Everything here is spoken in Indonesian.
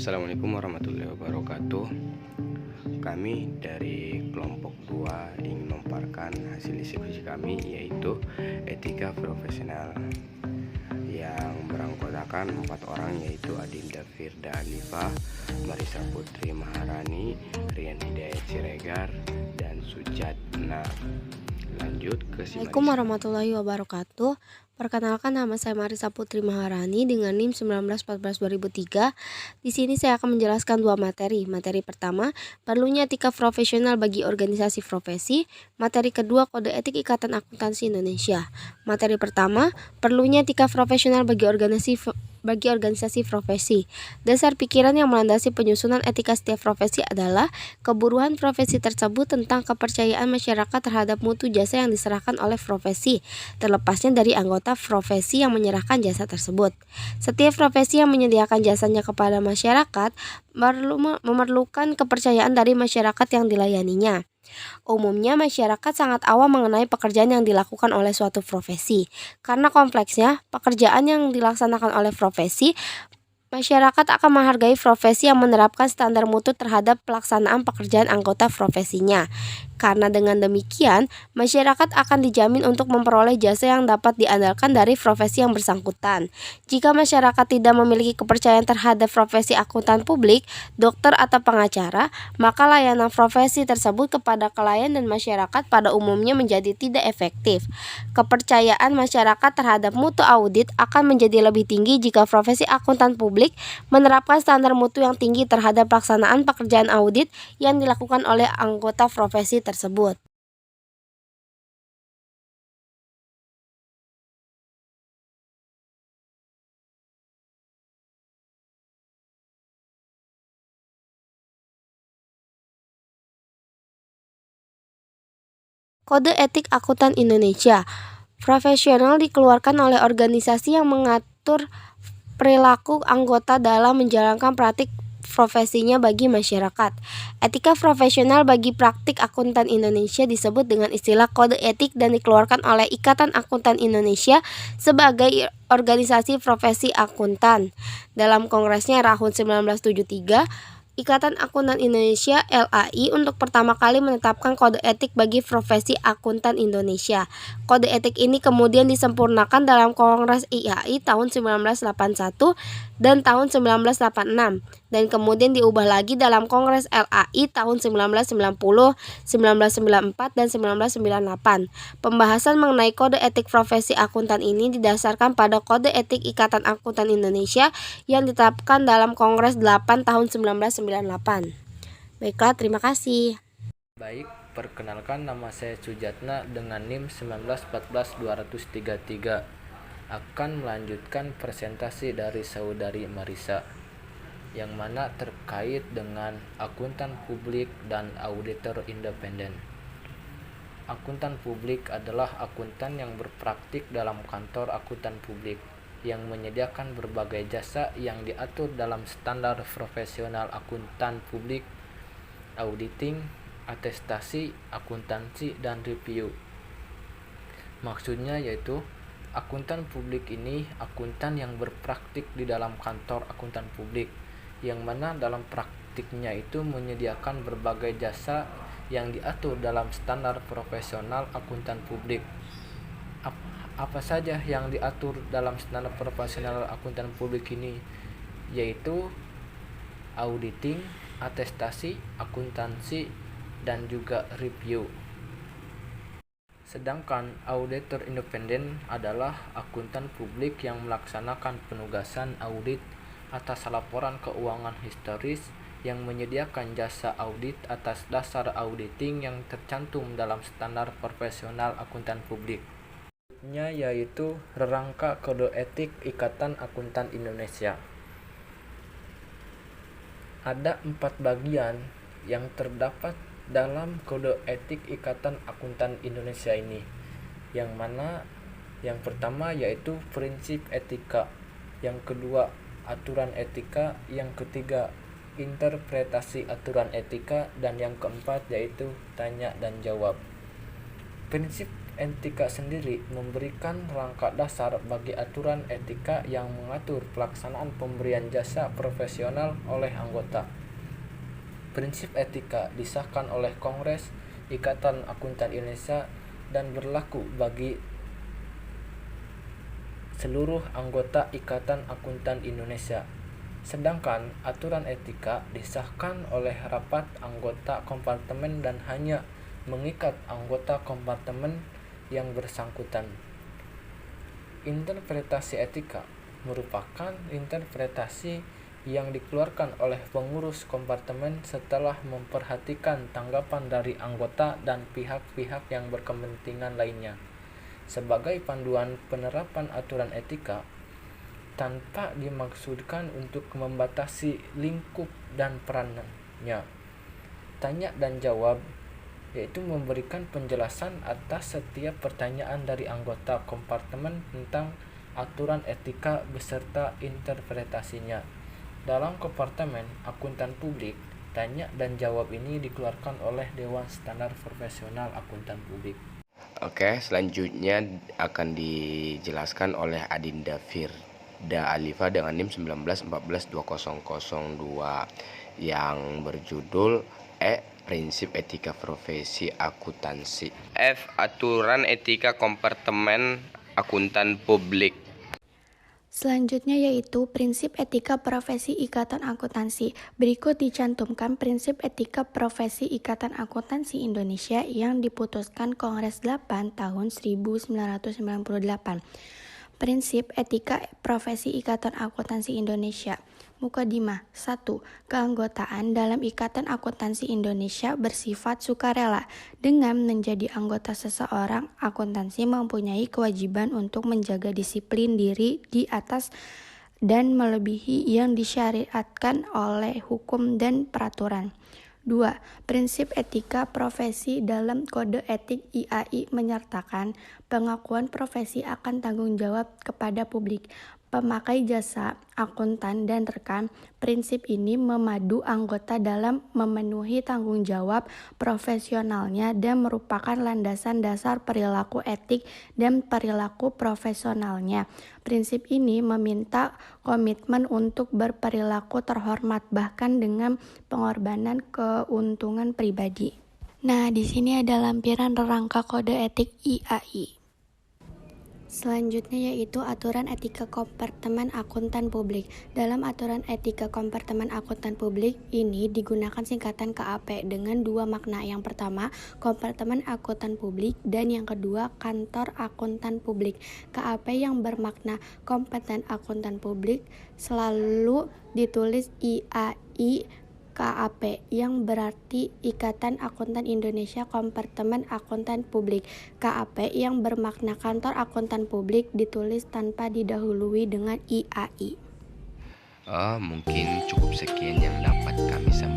Assalamualaikum warahmatullahi wabarakatuh. Kami dari kelompok 2 ingin memaparkan hasil diskusi kami, yaitu etika profesional, yang beranggotakan 4 orang, yaitu Adinda Firda Alifah, Marisa Putri Maharani, Rian Hidayat Siregar, dan Sujatna. Lanjut ke si Assalamualaikum Marisa. warahmatullahi wabarakatuh. Perkenalkan, nama saya Marisa Putri Maharani dengan NIM 1914-2003. Di sini saya akan menjelaskan dua materi. Materi pertama, perlunya etika profesional bagi organisasi profesi. Materi kedua, kode etik Ikatan Akuntansi Indonesia. Materi pertama, perlunya etika profesional bagi organisasi profesi. Dasar pikiran yang melandasi penyusunan etika setiap profesi adalah keburuhan profesi tersebut tentang kepercayaan masyarakat terhadap mutu jasa yang diserahkan oleh profesi, terlepasnya dari anggota profesi yang menyerahkan jasa tersebut. Setiap profesi yang menyediakan jasanya kepada masyarakat memerlukan kepercayaan dari masyarakat yang dilayaninya. Umumnya masyarakat sangat awam mengenai pekerjaan yang dilakukan oleh suatu profesi. Karena kompleksnya pekerjaan yang dilaksanakan oleh profesi, masyarakat akan menghargai profesi yang menerapkan standar mutu terhadap pelaksanaan pekerjaan anggota profesinya. Karena dengan demikian, masyarakat akan dijamin untuk memperoleh jasa yang dapat diandalkan dari profesi yang bersangkutan. Jika masyarakat tidak memiliki kepercayaan terhadap profesi akuntan publik, dokter atau pengacara, maka layanan profesi tersebut kepada klien dan masyarakat pada umumnya menjadi tidak efektif. Kepercayaan masyarakat terhadap mutu audit akan menjadi lebih tinggi jika profesi akuntan publik menerapkan standar mutu yang tinggi terhadap pelaksanaan pekerjaan audit yang dilakukan oleh anggota profesi tersebut. Kode Etik Akuntan Indonesia profesional dikeluarkan oleh organisasi yang mengatur perilaku anggota dalam menjalankan praktik profesinya bagi masyarakat. Etika profesional bagi praktik akuntan Indonesia disebut dengan istilah kode etik dan dikeluarkan oleh Ikatan Akuntan Indonesia sebagai organisasi profesi akuntan. Dalam kongresnya tahun 1973, Ikatan Akuntan Indonesia (LAI) untuk pertama kali menetapkan kode etik bagi profesi akuntan Indonesia. Kode etik ini kemudian disempurnakan dalam Kongres IAI tahun 1981 dan tahun 1986 dan kemudian diubah lagi dalam Kongres LAI tahun 1990, 1994 dan 1998. Pembahasan mengenai kode etik profesi akuntan ini didasarkan pada Kode Etik Ikatan Akuntan Indonesia yang ditetapkan dalam Kongres 8 tahun 1998. Baiklah, terima kasih. Baik, perkenalkan, nama saya Sujatna dengan NIM 1914-233. Akan melanjutkan presentasi dari saudari Marisa, yang mana terkait dengan akuntan publik dan auditor independen. Akuntan publik adalah akuntan yang berpraktik dalam kantor akuntan publik, yang menyediakan berbagai jasa yang diatur dalam standar profesional akuntan publik, auditing, atestasi, akuntansi, dan review. Maksudnya yaitu akuntan publik ini akuntan yang berpraktik di dalam kantor akuntan publik, yang mana dalam praktiknya itu menyediakan berbagai jasa yang diatur dalam standar profesional akuntan publik. Apa saja yang diatur dalam standar profesional akuntan publik ini? Yaitu auditing, atestasi, akuntansi, dan juga review. Sedangkan auditor independen adalah akuntan publik yang melaksanakan penugasan audit atas laporan keuangan historis, yang menyediakan jasa audit atas dasar auditing yang tercantum dalam standar profesional akuntan publik. Yaitu Rangka Kode Etik Ikatan Akuntan Indonesia. Ada 4 bagian yang terdapat dalam Kode Etik Ikatan Akuntan Indonesia ini, yang mana yang pertama yaitu prinsip etika, yang kedua aturan etika, yang ketiga interpretasi aturan etika, dan yang keempat yaitu tanya dan jawab. Prinsip etika sendiri memberikan rangka dasar bagi aturan etika yang mengatur pelaksanaan pemberian jasa profesional oleh anggota. Prinsip etika disahkan oleh Kongres Ikatan Akuntan Indonesia dan berlaku bagi seluruh anggota Ikatan Akuntan Indonesia. Sedangkan aturan etika disahkan oleh rapat anggota kompartemen dan hanya mengikat anggota kompartemen yang bersangkutan. Interpretasi etika merupakan interpretasi yang dikeluarkan oleh pengurus kompartemen setelah memperhatikan tanggapan dari anggota dan pihak-pihak yang berkepentingan lainnya. Sebagai panduan penerapan aturan etika, tanpa dimaksudkan untuk membatasi lingkup dan perannya. Tanya dan jawab, yaitu memberikan penjelasan atas setiap pertanyaan dari anggota kompartemen tentang aturan etika beserta interpretasinya. Dalam kompartemen akuntan publik, tanya dan jawab ini dikeluarkan oleh Dewan Standar Profesional Akuntan Publik. Oke, selanjutnya akan dijelaskan oleh Adinda Firda Alifa dengan NIM 1914202 yang berjudul Prinsip etika profesi akuntansi. F. Aturan etika kompartemen akuntan publik. Selanjutnya yaitu prinsip etika profesi Ikatan Akuntansi. Berikut dicantumkan prinsip etika profesi Ikatan Akuntansi Indonesia yang diputuskan Kongres 8 tahun 1998. Prinsip etika profesi Ikatan Akuntansi Indonesia. Mukadimah 1. Keanggotaan dalam Ikatan Akuntansi Indonesia bersifat sukarela. Dengan menjadi anggota seseorang, akuntansi mempunyai kewajiban untuk menjaga disiplin diri di atas dan melebihi yang disyariatkan oleh hukum dan peraturan. 2. Prinsip etika profesi dalam Kode Etik IAI menyertakan pengakuan profesi akan tanggung jawab kepada publik, pemakai jasa, akuntan, dan rekan. Prinsip ini memadu anggota dalam memenuhi tanggung jawab profesionalnya dan merupakan landasan dasar perilaku etik dan perilaku profesionalnya. Prinsip ini meminta komitmen untuk berperilaku terhormat bahkan dengan pengorbanan keuntungan pribadi. Nah, di sini ada lampiran rangka kode etik IAI. Selanjutnya yaitu aturan etika kompartemen akuntan publik. Dalam aturan etika kompartemen akuntan publik ini digunakan singkatan KAP dengan dua makna. Yang pertama, kompartemen akuntan publik, dan yang kedua, kantor akuntan publik. KAP yang bermakna kompeten akuntan publik selalu ditulis IAI KAP yang berarti Ikatan Akuntan Indonesia Kompartemen Akuntan Publik. KAP yang bermakna kantor akuntan publik ditulis tanpa didahului dengan IAI. Mungkin cukup sekian yang dapat kami sampaikan.